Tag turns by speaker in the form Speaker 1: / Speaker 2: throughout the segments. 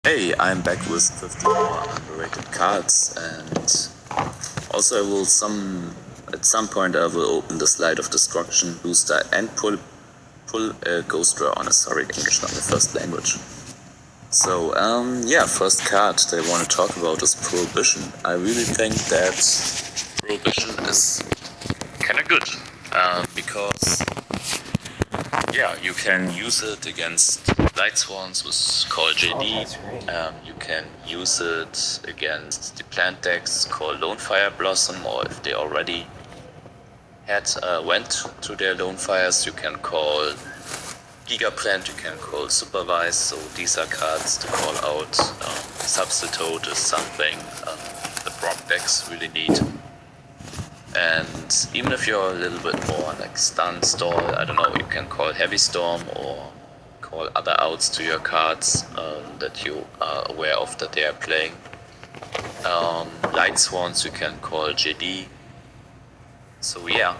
Speaker 1: Hey, I'm back with 50 more underrated cards, and also I will at some point I will open the Slide of Destruction booster and pull a Ghost Draw on. Sorry, English not my first language. So yeah, first card that I want to talk about is Prohibition. I really think that Prohibition is kind of good because yeah, you can use it against Light Swans with Call JD. You can use it against the plant decks called Lone Fire Blossom, or if they already went to their Lone Fires, you can call Giga Plant, you can call Supervise. So these are cards to call out. Substitute is something the prop decks really need. And even if you're a little bit more like stun, stall, I don't know, you can call Heavy Storm or call other outs to your cards that you are aware of that they are playing. Light Swans you can call JD. So yeah,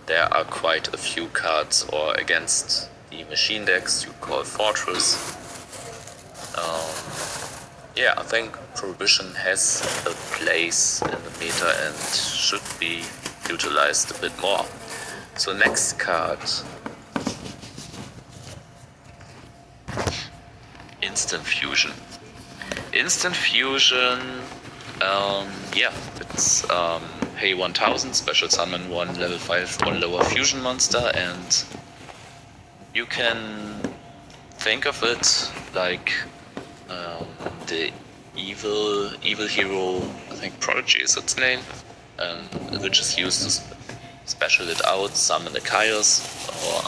Speaker 1: there are quite a few cards, or against the machine decks you call Fortress. Yeah, I think Prohibition has a place in the meta and should be utilized a bit more. So next card, Instant Fusion. Instant Fusion, yeah, it's pay 1000, special summon 1 level 5 or lower fusion monster, and you can think of it like the evil hero, I think Prodigy is its name, which is used to special it out, summon a Chaos, or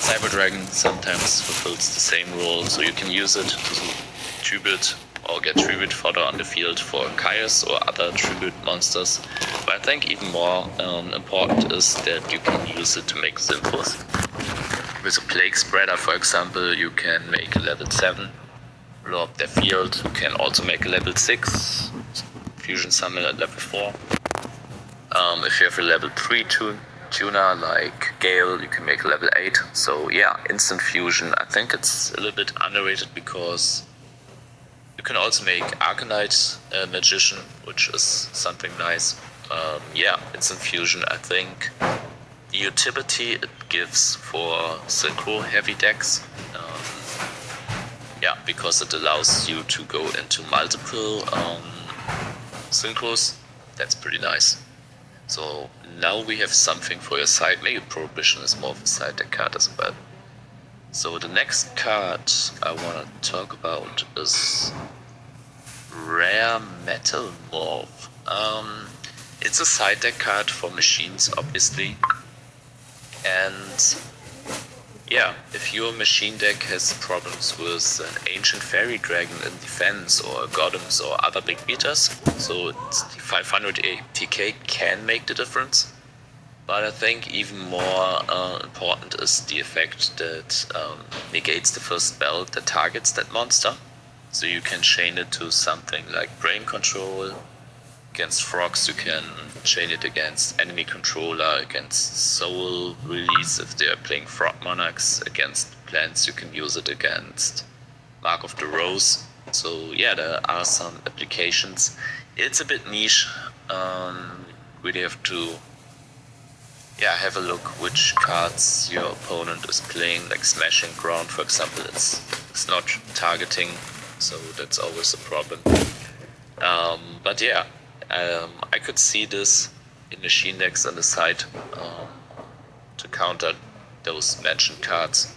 Speaker 1: Cyber Dragon sometimes fulfills the same role, so you can use it to tribute or get tribute fodder on the field for Chaos or other tribute monsters. But I think even more important is that you can use it to make Symphos. With a Plague Spreader, for example, you can make a level 7, blow up their field. You can also make a level 6 Fusion Summon at level 4. If you have a level 3 tuner like Gale, you can make a level 8. So yeah, Instant Fusion, I think it's a little bit underrated because you can also make Arcanite Magician, which is something nice. Yeah, Instant Fusion, I think the utility it gives for synchro heavy decks, yeah, because it allows you to go into multiple synchros, that's pretty nice. So now we have something for your side. Maybe Prohibition is more of a side deck card as well. So the next card I want to talk about is Rare Metal Morph. It's a side deck card for machines, obviously. And yeah, if your machine deck has problems with an Ancient Fairy Dragon in defense, or Golems or other big beaters, so it's the 500 ATK can make the difference. But I think even more important is the effect that negates the first spell that targets that monster. So you can chain it to something like Brain Control. Against frogs you can chain it against enemy controller, against soul release if they are playing frog monarchs, against plants you can use it against Mark of the Rose. So yeah, there are some applications. It's a bit niche. Really have to have a look which cards your opponent is playing, like Smashing Ground for example. It's not targeting, so that's always a problem. But yeah, I could see this in machine decks on the side to counter those mentioned cards.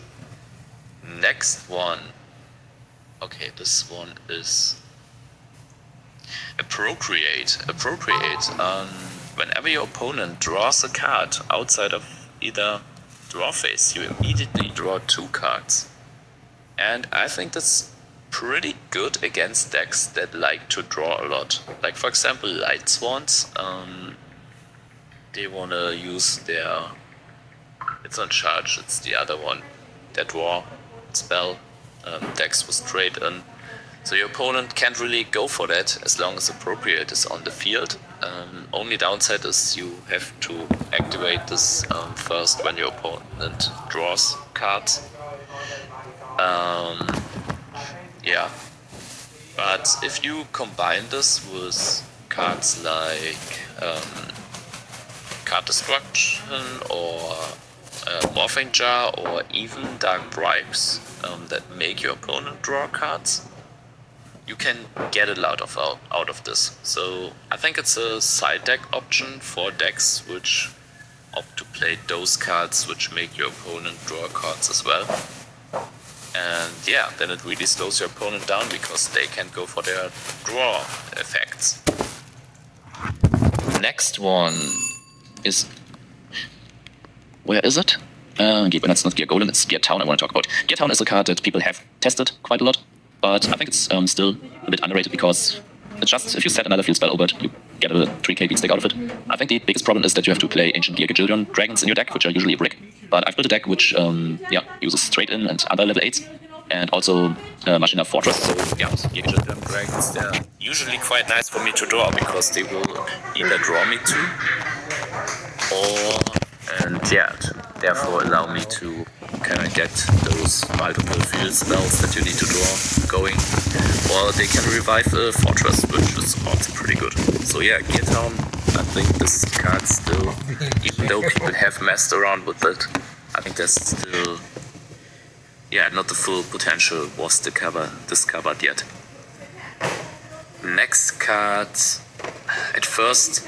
Speaker 1: Next one. Okay, this one is Appropriate. Whenever your opponent draws a card outside of either draw phase, you immediately draw 2 cards. And I think that's pretty good against decks that like to draw a lot. Like for example Light Swans, they wanna use their, it's not charge, it's the other one, their draw spell, decks with trade in. So your opponent can't really go for that as long as Appropriate is on the field. Only downside is you have to activate this first when your opponent draws cards. yeah. But if you combine this with cards like Card Destruction or Morphing Jar or even Dark Bribes that make your opponent draw cards, you can get a lot out of this. So I think it's a side deck option for decks which opt to play those cards which make your opponent draw cards as well. And yeah, then it really slows your opponent down because they can't go for their draw effects. Next one is... where is it? That's not Gear Golem, it's Gear Town I want to talk about. Gear Town is a card that people have tested quite a lot, but I think it's still a bit underrated because it's just, if you set another field spell over it, you get a 3k beat stick out of it. I think the biggest problem is that you have to play Ancient Gear Gajillion dragons in your deck, which are usually a brick. But I've built a deck which uses straight in and other level 8s, and also Machina Fortress. So yeah, Gear Gajillion dragons, they're usually quite nice for me to draw because they will either draw me 2 or therefore allow me to kind of get those multiple field spells that you need to draw going. Or they can revive a fortress, which is also pretty good. So yeah, Gear Town, I think this card still, even though people have messed around with it, I think there's still, not the full potential was discovered yet. Next card, at first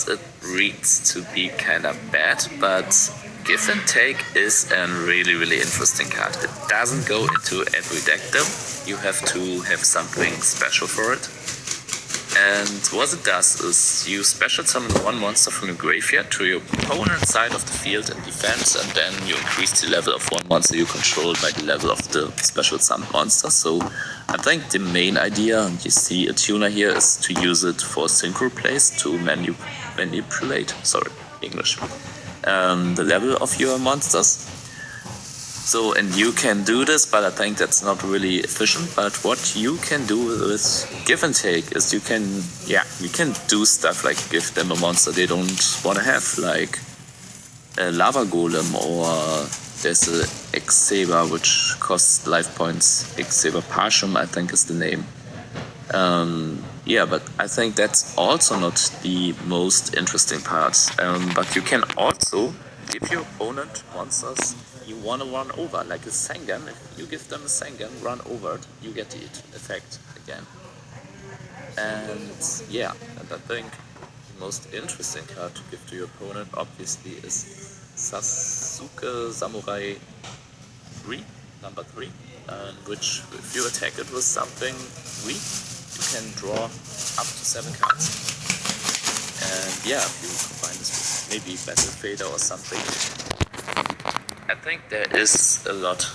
Speaker 1: it reads to be kinda bad, but Give and Take is a really, really interesting card. It doesn't go into every deck though. You have to have something special for it. And what it does is you special summon one monster from your graveyard to your opponent's side of the field in defense, and then you increase the level of one monster you control by the level of the special summoned monster. So I think the main idea, and you see a tuner here, is to use it for synchro plays to manipulate, the level of your monsters. So, and you can do this, but I think that's not really efficient. But what you can do with Give and Take is you can do stuff like give them a monster they don't want to have, like a Lava Golem, or there's a X-Saber which costs life points. X-Saber Partium, I think is the name. But I think that's also not the most interesting part. But you can also give your opponent monsters you want to run over, like a Sengan. If you give them a Sengan, run over it, you get the effect again. And I think the most interesting card to give to your opponent obviously is Sasuke Samurai 3, number 3, which if you attack it with something weak, you can draw up to 7 cards. And if you combine this with maybe Battle Fader or something, I think there is a lot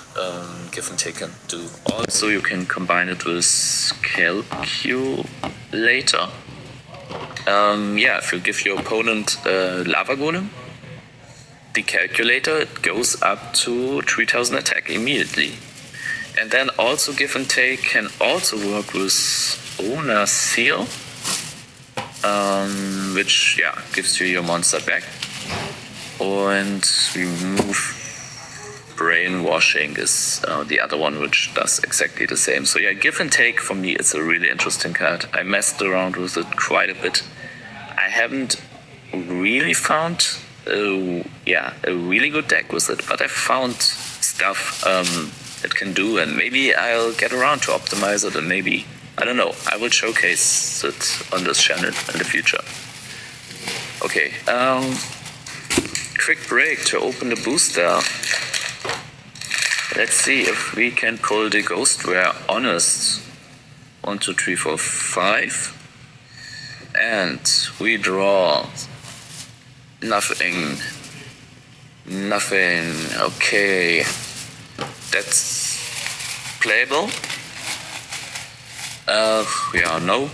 Speaker 1: Give and Take can do. Also, you can combine it with Calculator. If you give your opponent Lava Golem, the Calculator, it goes up to 3000 attack immediately. And then also Give and Take can also work with Owner Seal, which gives you your monster back. And remove Brainwashing is the other one, which does exactly the same. So Give and Take for me is a really interesting card. I messed around with it quite a bit. I haven't really found a really good deck with it, but I found stuff it can do, and maybe I'll get around to optimize it, and maybe, I don't know, I will showcase it on this channel in the future. Okay, quick break to open the booster. Let's see if we can pull the Ghostware Honest. 1, 2, 3, 4, 5. And we draw nothing. Okay. That's playable. No.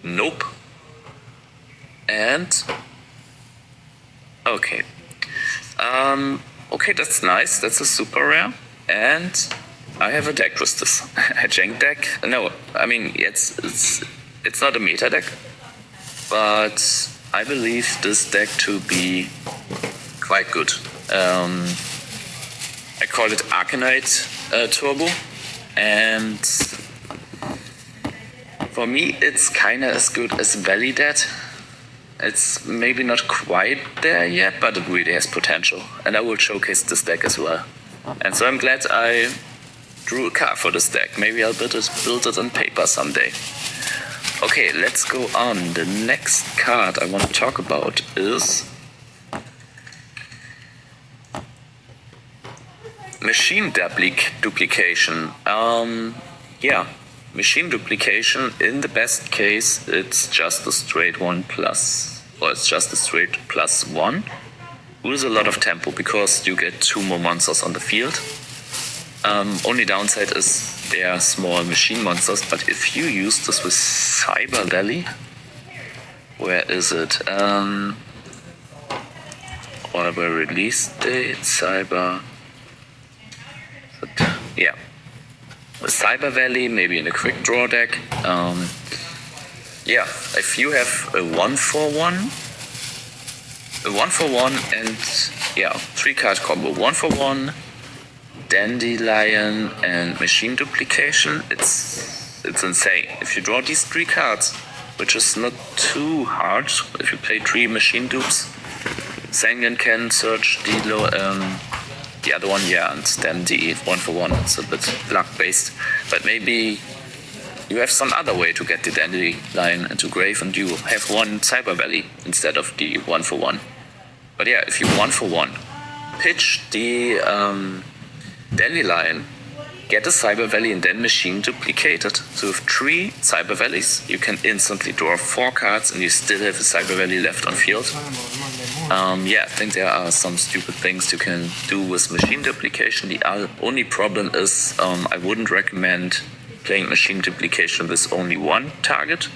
Speaker 1: Nope. And okay. Okay, that's nice. That's a super rare. And I have a deck with this. A Jank deck. No, I mean it's not a meta deck, but I believe this deck to be quite good. I call it Arcanite Turbo, and for me it's kinda as good as Valley Dead. It's maybe not quite there yet, but it really has potential, and I will showcase this deck as well. And so I'm glad I drew a card for this deck. Maybe I'll build it on paper someday. Okay, let's go on. The next card I want to talk about is Machine Duplication. Yeah, Machine Duplication, in the best case, it's just a straight 1+, or it's just a straight +1. Lose a lot of tempo because you get 2 more monsters on the field. Only downside is they are small machine monsters, but if you use this with Cyber Valley, where is it? Or the release date, Cyber. Yeah. With Cyber Valley, maybe in a quick draw deck. Yeah, if you have a 1/1, and yeah, 3-card combo, 1/1, Dandelion and Machine Duplication, it's insane. If you draw these 3 cards, which is not too hard, if you play 3 machine dupes, Sangan can search the other one, yeah, and then the 1/1, it's a bit luck based, but maybe you have some other way to get the Dandelion into grave and you have 1 Cyber Valley instead of the 1/1. But yeah, if you 1/1, pitch the Dandelion, get a Cyber Valley and then Machine Duplicate it. So with 3 Cyber Valleys, you can instantly draw 4 cards and you still have a Cyber Valley left on field. Yeah, I think there are some stupid things you can do with Machine Duplication. The only problem is I wouldn't recommend playing Machine Duplication with only 1 target.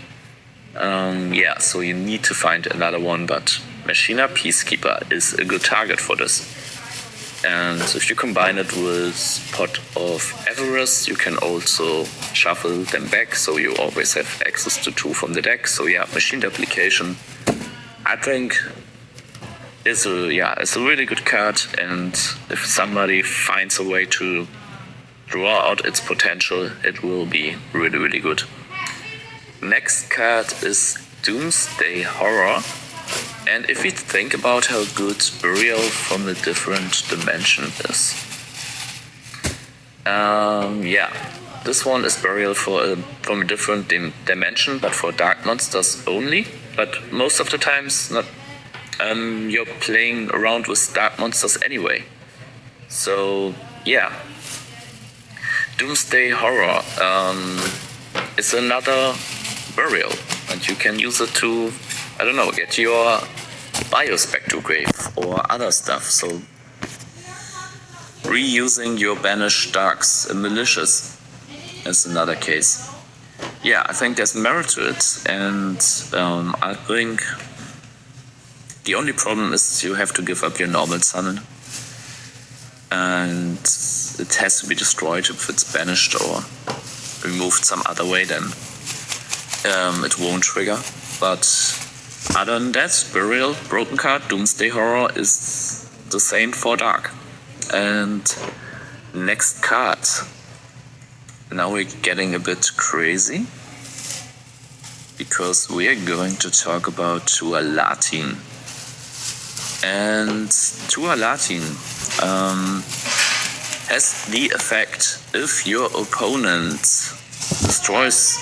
Speaker 1: Yeah, so you need to find another one, but Machina Peacekeeper is a good target for this. And if you combine it with Pot of Avarice, you can also shuffle them back, so you always have access to 2 from the deck. So yeah, Machine Duplication, I think, is a really good card, and if somebody finds a way to draw out its potential, it will be really, really good. Next card is Doomsday Horror. And if we think about how good Burial from a different dimension is, yeah, this one is Burial from a different dimension, but for dark monsters only. But most of the times, not you're playing around with dark monsters anyway. So yeah, Doomsday Horror is another Burial, and you can use it to, I don't know, get your Biospec to grave or other stuff. So reusing your banished darks and malicious is another case. Yeah, I think there's merit to it, and I think the only problem is you have to give up your normal summon, and it has to be destroyed. If it's banished or removed some other way, then it won't trigger. But other than that, Burial, Broken Card, Doomsday Horror is the same for Dark. And next card. Now we're getting a bit crazy, because we are going to talk about Tualatin. And Tualatin has the effect, if your opponent destroys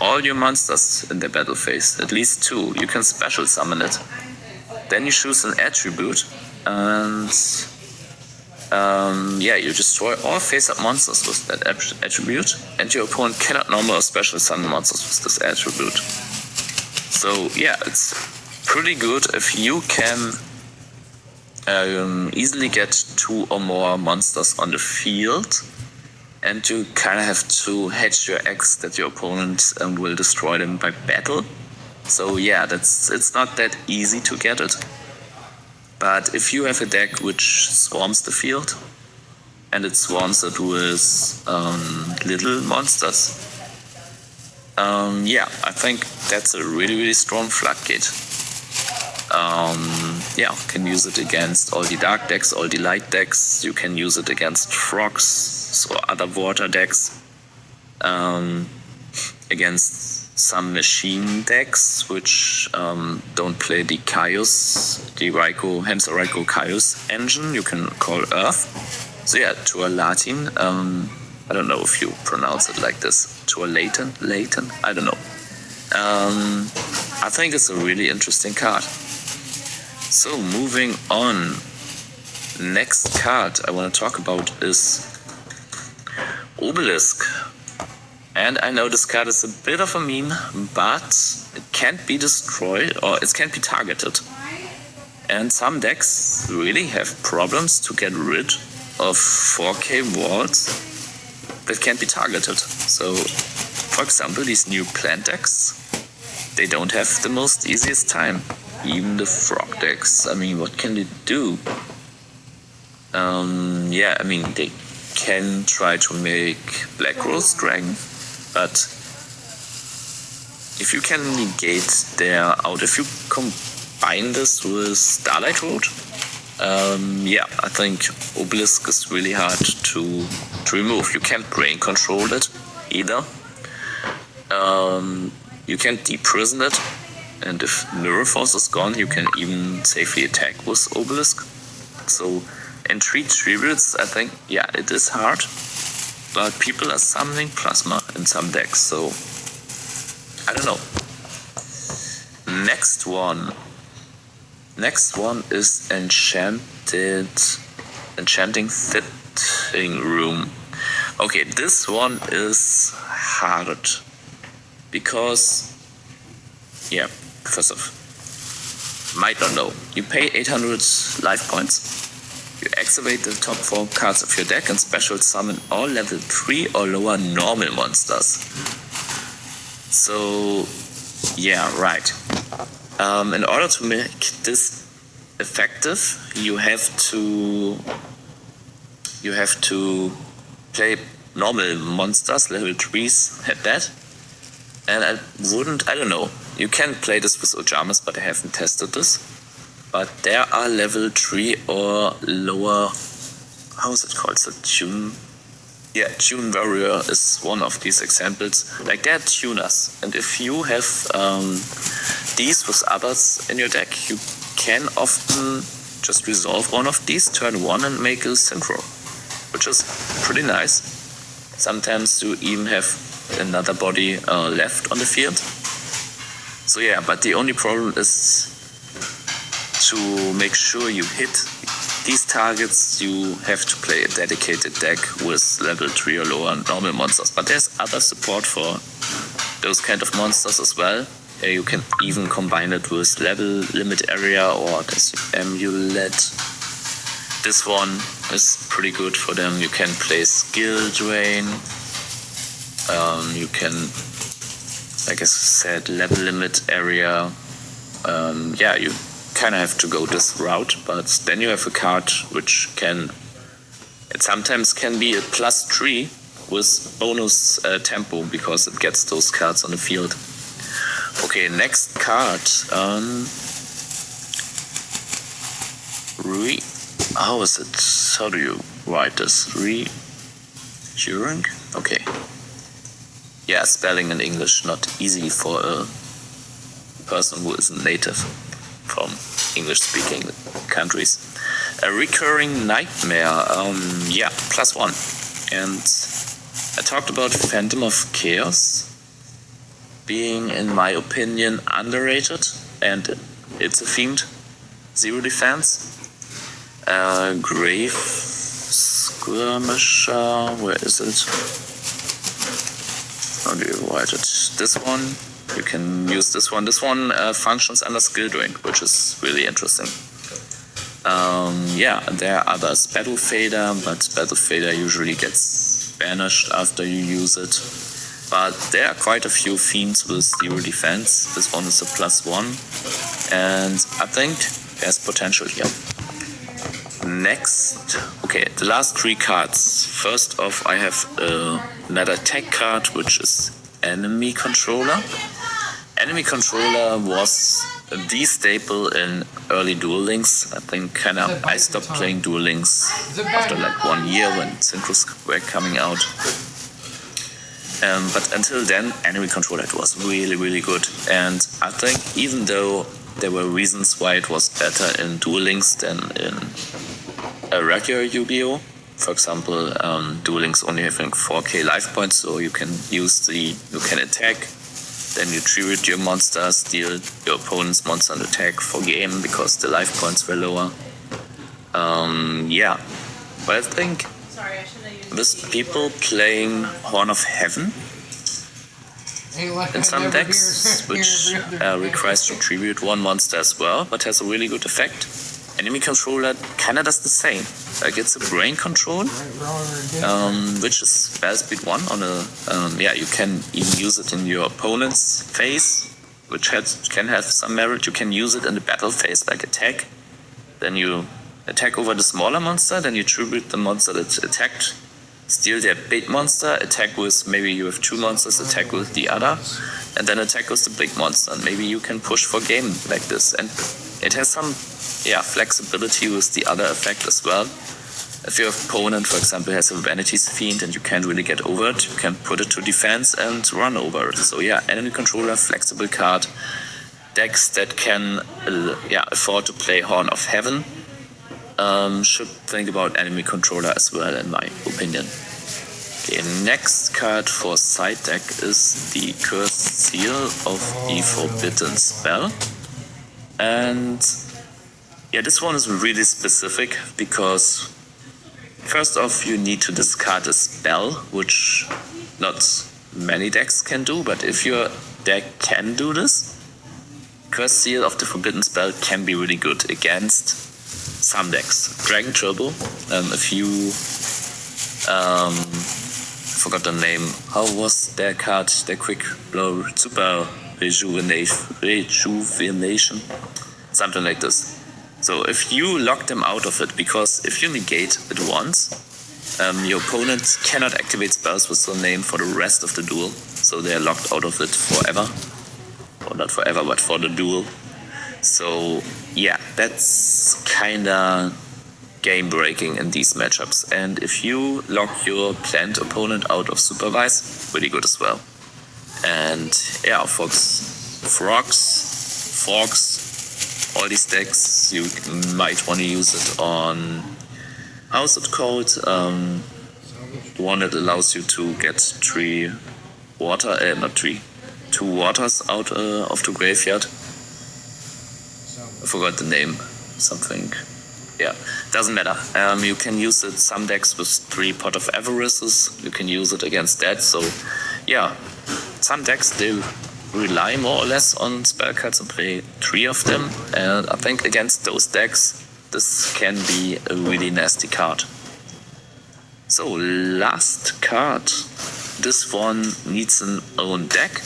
Speaker 1: all your monsters in their battle phase, at least 2, you can special summon it. Then you choose an attribute, and yeah, you destroy all face-up monsters with that attribute, and your opponent cannot normal or special summon monsters with this attribute. So yeah, it's pretty good if you can easily get 2 or more monsters on the field, and you kind of have to hedge your eggs that your opponent will destroy them by battle. So yeah, it's not that easy to get it. But if you have a deck which swarms the field, and it swarms it with little monsters, yeah, I think that's a really, really strong floodgate. Yeah, can use it against all the dark decks, all the light decks. You can use it against frogs, so other water decks. Against some machine decks which don't play the Chaos, the Hansa Raikou Chaos engine, you can call Earth. So yeah, Tuor Latin. I don't know if you pronounce it like this. Tuor Latin? I don't know. I think it's a really interesting card. So moving on. Next card I want to talk about is Obelisk. And I know this card is a bit of a meme, but it can't be destroyed or it can't be targeted. And some decks really have problems to get rid of 4K walls that can't be targeted. So, for example, these new plant decks, they don't have the most easiest time. Even the frog decks, I mean, what can they do? Yeah, I mean, they can try to make Black Rose Dragon, but if you can negate their out, if you combine this with Starlight Road, yeah, I think Obelisk is really hard to remove. You can't brain control it either. You can't deprison it, and if Mirror Force is gone, you can even safely attack with Obelisk. So in 3 tributes, I think, yeah, it is hard. But people are summoning Plasma in some decks, so I don't know. Next one is Enchanting Fitting Room. Okay, this one is hard because, yeah, first off, might not know. You pay 800 life points. You activate the top 4 cards of your deck and special summon all level 3 or lower normal monsters. So, yeah, right. In order to make this effective, you have to play normal monsters, level 3s at that. And I don't know. You can play this with Ojamas, but I haven't tested this. But there are level 3 or lower, how is it called? So Tune? Yeah, Tune Warrior is one of these examples. Like they're tuners. And if you have these with others in your deck, you can often just resolve one of these, turn 1 and make a synchro, which is pretty nice. Sometimes you even have another body left on the field. So yeah, but the only problem is to make sure you hit these targets, you have to play a dedicated deck with level 3 or lower normal monsters. But there's other support for those kind of monsters as well. You can even combine it with level limit area or this amulet. This one is pretty good for them. You can play skill drain. You can, like I said, level limit area. Yeah, you kind of have to go this route, but then you have a card which it sometimes can be a +3 with bonus tempo because it gets those cards on the field. Okay, next card. How is it? How do you write this? Recurring? Okay. Yeah, spelling in English not easy for a person who isn't native from English-speaking countries. A recurring nightmare, yeah, +1. And I talked about Phantom of Chaos being, in my opinion, underrated, and it's a fiend, 0 defense. Grave Skirmisher, where is it? How do you write it? This one. You can use this one. This one functions under skill drain, which is really interesting. Yeah, there are others. Battle Fader, but Battle Fader usually gets banished after you use it. But there are quite a few fiends with 0 defense. This one is a +1. And I think there's potential here. Next, okay, the last 3 cards. First off, I have another tech card, which is Enemy Controller. enemy controller was the staple in early Duel Links. I think I stopped playing Duel Links after like 1 year when Synchros were coming out. But until then, enemy controller was really, really good. And I think even though there were reasons why it was better in Duel Links than in a regular Yu-Gi-Oh! For example, Duel Links only having 4k life points, so you can attack, then you tribute your monster, steal your opponent's monster and attack for game because the life points were lower. Yeah, but I think with people playing Horn of Heaven in some decks, which requires to tribute one monster as well, but has a really good effect, enemy controller kinda does the same. Like it's a brain control, which is spell speed 1 on a, you can even use it in your opponent's phase, which can have some merit. You can use it in the battle phase, like attack. Then you attack over the smaller monster, then you tribute the monster that attacked, steal their big monster, attack with, maybe you have 2 monsters, attack with the other, and then attack with the big monster. And maybe you can push for game like this. And it has some flexibility with the other effect as well. If your opponent, for example, has a Vanity's Fiend and you can't really get over it, you can put it to defense and run over it. So yeah, enemy controller, flexible card. Decks that can afford to play Horn of Heaven should think about enemy controller as well, in my opinion. Okay, next card for side deck is the Cursed Seal of the Forbidden Spell. And yeah, this one is really specific because first off, you need to discard a spell, which not many decks can do, but if your deck can do this, Cursed Seal of the Forbidden Spell can be really good against some decks. Dragon Turbo, if you forgot the name, how was their card, their quick blow, super rejuvenation, something like this. So if you lock them out of it, because if you negate it once, your opponent cannot activate spells with the name for the rest of the duel, so they are locked out of it forever. Or not forever, but for the duel. So yeah, that's kinda game breaking in these matchups. And if you lock your planned opponent out of Supervise, really good as well. And yeah, Frogs, all these decks, you might want to use it on, how's it called? The one that allows you to get 2 waters out of the graveyard. I forgot the name, something. Yeah, doesn't matter. You can use it some decks with 3 Pot of Avarices. You can use it against that. So yeah, some decks, they rely more or less on spell cards and play 3 of them. And I think against those decks, this can be a really nasty card. So last card. This one needs an own deck.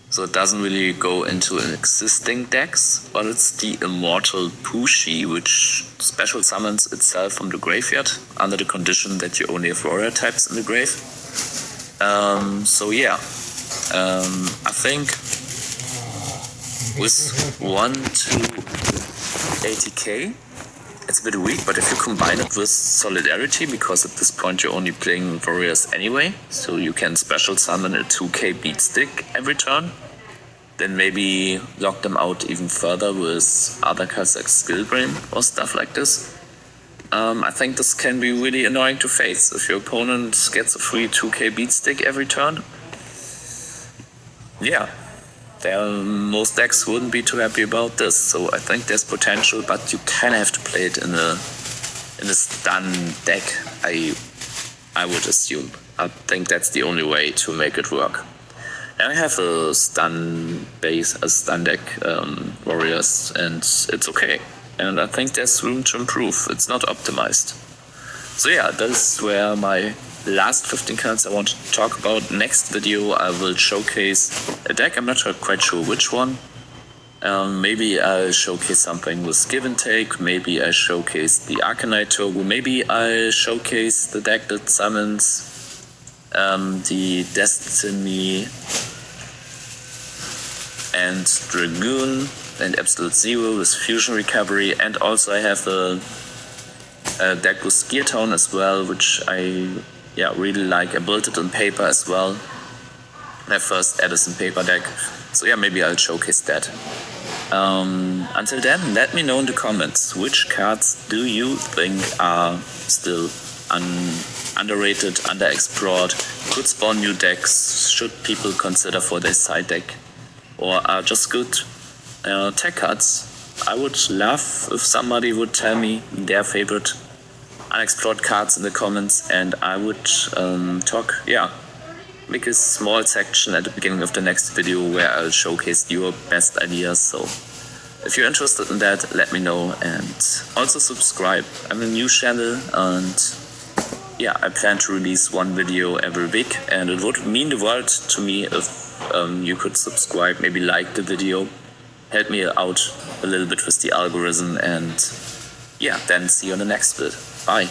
Speaker 1: So it doesn't really go into an existing decks, but it's the Immortal Pushi, which special summons itself from the graveyard under the condition that you only have warrior types in the grave. So yeah, I think with 1 to 80k, it's a bit weak, but if you combine it with Solidarity, because at this point you're only playing warriors anyway, so you can special summon a 2k beat stick every turn, then maybe lock them out even further with other cards like Skill Brain or stuff like this. I think this can be really annoying to face. If your opponent gets a free 2k beat stick every turn, yeah, most decks wouldn't be too happy about this. So I think there's potential, but you kind of have to play it in a stun deck, I would assume. I think that's the only way to make it work. And I have a stun deck, warriors, and it's okay. And I think there's room to improve. It's not optimized. So yeah, those were my last 15 cards I want to talk about. Next video I will showcase a deck. I'm not quite sure which one. Maybe I'll showcase something with Give and Take. Maybe I showcase the Arcanite Turbo. Maybe I showcase the deck that summons the Destiny and Dragoon and Absolute Zero with Fusion Recovery, and also I have a deck with Gear Tone as well, which I really like. I built it on paper as well. My first Edison paper deck. So maybe I'll showcase that. Until then, let me know in the comments which cards do you think are still underrated, underexplored, could spawn new decks, should people consider for their side deck, or are just good tech cards. I would love if somebody would tell me their favorite unexplored cards in the comments, and I would make a small section at the beginning of the next video where I'll showcase your best ideas. So if you're interested in that, let me know, and also subscribe. I'm a new channel, and I plan to release one video every week, and it would mean the world to me if you could subscribe, maybe like the video, help me out a little bit with the algorithm, and then see you on the next vid. Bye.